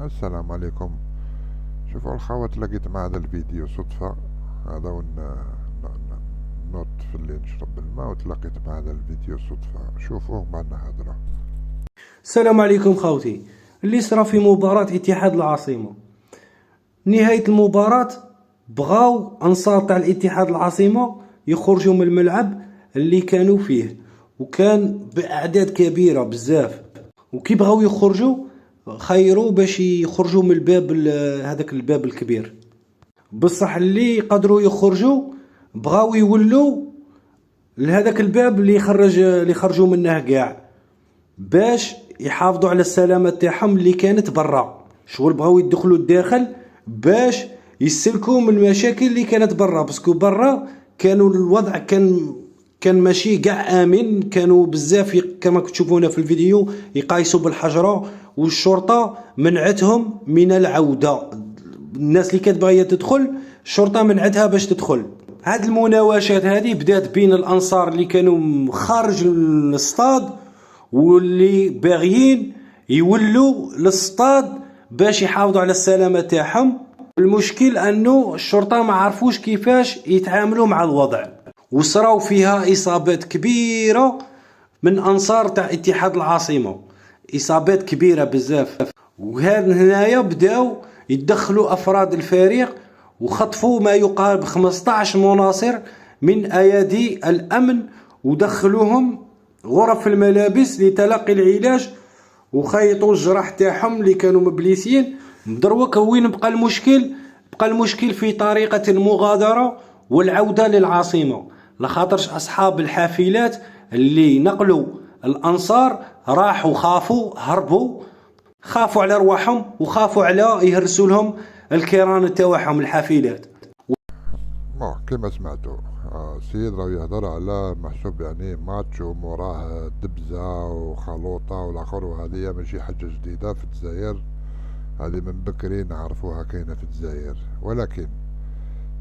السلام عليكم. شوفوا الخوات، لقيت مع هذا الفيديو صدفة. هذا نوت في اللي نشرب الماء، وتلاقيت مع هذا الفيديو صدفة. شوفوه بعدنا هضرة. السلام عليكم خوتي. اللي صرا في مباراة اتحاد العاصمة، نهاية المباراة بغاو انصار تاع الاتحاد العاصمة يخرجوا من الملعب اللي كانوا فيه، وكان باعداد كبيرة بزاف. وكي بغاو يخرجوا خيروا باش يخرجوا من الباب، هذاك الباب الكبير. بصح اللي قدروا يخرجوا بغاو يولوا لهذاك الباب اللي خرجوا منه كاع، باش يحافظوا على السلامة تاعهم اللي كانت برا. شغل بغاو يدخلوا الداخل باش يسلكوا من المشاكل اللي كانت برا، باسكو برا كانوا الوضع كان ماشي قاع امن. كانوا بزاف كما تشوفونا في الفيديو يقايسوا بالحجرة، والشرطة منعتهم من العودة. الناس اللي كانت باغيه تدخل الشرطة منعتها باش تدخل. هاد المناوشات هذه بدات بين الانصار اللي كانوا خارج الاستاد واللي باغيين يولوا للصطاد باش يحافظوا على السلامة تاعهم. المشكل انه الشرطة ما عرفوش كيفاش يتعاملوا مع الوضع، وصراو فيها اصابات كبيرة من انصار تاع اتحاد العاصمة، اصابات كبيرة بزاف. وهذا هنايا بداو يدخلوا افراد الفريق وخطفوا ما يقارب 15 مناصر من ايادي الامن، ودخلوهم غرف الملابس لتلقي العلاج، وخيطوا الجراح تاعهم اللي كانوا مبليسين. دروك وين بقى المشكل؟ بقى المشكل في طريقة المغادرة والعودة للعاصمة، لخاطرش أصحاب الحافلات اللي نقلوا الأنصار راحوا خافوا هربوا، خافوا على رواحهم وخافوا على يهرسوا لهم الكيران تاعهم الحافلات. كما سمعتوا، السيد راه يهضر على محسوب يعني ماتش وموراه دبزة وخلوطة والآخر، وهذه ماشي حاجة جديدة في الجزائر. هذه من بكري نعرفوها كاينة في الجزائر، ولكن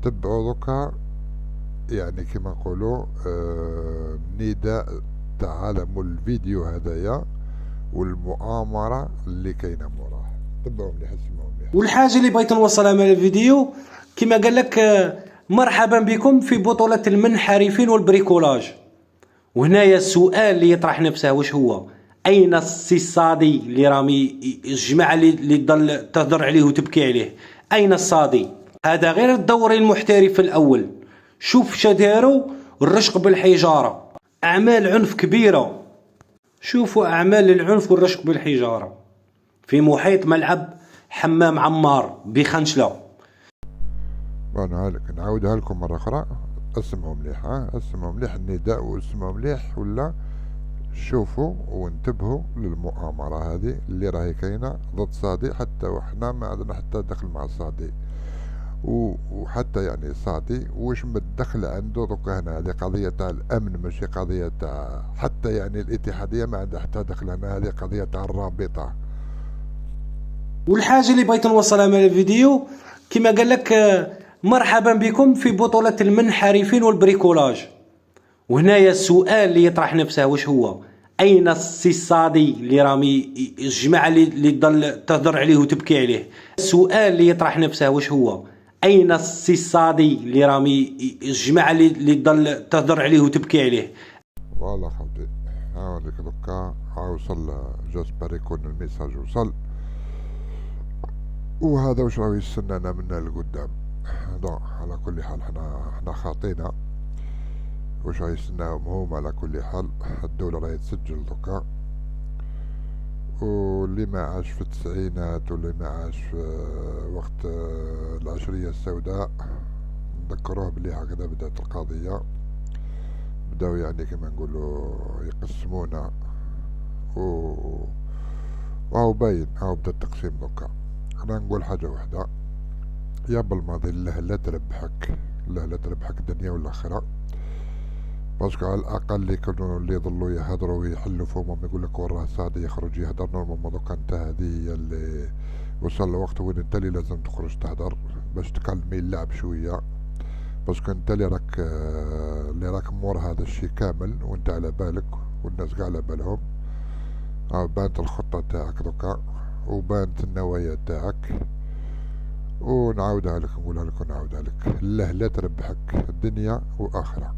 تبعوا دوكا يعني كما نقولوا نداء تعالموا الفيديو هذايا والمؤامرة اللي كاينة موراه. تبعوا مليح، اسمعوا مليح. والحاجة اللي بغيت نوصلها من الفيديو كما قال لك، مرحبا بكم في بطولة المنحرفين والبريكولاج. وهنايا السؤال اللي يطرح نفسه واش هو؟ اين السي الصادي اللي رامي الجماعة اللي تضل تهضر عليه وتبكي عليه؟ اين الصادي؟ هذا غير الدوري المحترف الاول. شوف شداروا الرشق بالحجارة، اعمال عنف كبيرة. شوفوا اعمال العنف والرشق بالحجارة في محيط ملعب حمام عمار بخنشلة. نعاودها لكم مرة أخرى. اسمعوا مليح، اسمعوا مليح النداء، واسمعوا مليح ولا شوفوا وانتبهوا للمؤامرة هذه اللي راهي كاينة ضد صادي. حتى وحنا ما عندنا حتى دخل مع صادي، وحتى يعني صادي واش متدخل عنده دوكا هنا. هذه قضية تاع الأمن، ماشي قضية تاع حتى يعني الاتحادية ما عندها حتى دخل هنا. هذه قضية تاع الرابطة. والحاجة اللي بغيت نوصلها من الفيديو كما قال لك، مرحبا بكم في بطولة المنحرفين والبريكولاج. وهنايا السؤال اللي يطرح نفسه واش هو؟ اين السي الصادي اللي رامي الجماعة اللي تضل تهضر عليه وتبكي عليه؟ السؤال اللي يطرح نفسه واش هو؟ اين السي الصادي اللي رامي الجماعة اللي تضل تهضر عليه وتبكي عليه؟ فوالا خوتي، هاوليك دوكا وصل. جاسبر يكون الميساج وصل. وهذا واش راه يستنانا منا لقدام. على كل حال حنا خاطينا. واش راه يستناهم هم؟ على كل حال الدولة راهي تسجل دوكا، واللي ما عاش في التسعينات واللي ما عاش في وقت العشرية السوداء نذكروه بلي هكذا بدات القضية. بداو يعني كما نقولوا يقسمونا، وهو باين هاو بدا التقسيم دوكا. انا نقول حاجة وحدة، يا بالماضي الله لا تربحك، الله لا تربحك الدنيا والاخرة. باسكو على الاقل يكونوا اللي يضلوا يهضروا ويحلوا فمهم يقول لك وراه صادي يخرج يهضر نورمالمون. دوكا انت هذه هي اللي وصل الوقت وين انت اللي لازم تخرج تهضر باش تكلمي اللعب شويه. باسكو انت اللي راك مور هذا الشيء كامل، وانت على بالك والناس قاع على بالهم. بانت الخطه تاعك دوكا، وبانت النوايا تاعك، ونعاودها لك، نقولها لك ونعاودها لك. الله لا تربحك دنيا وآخرة.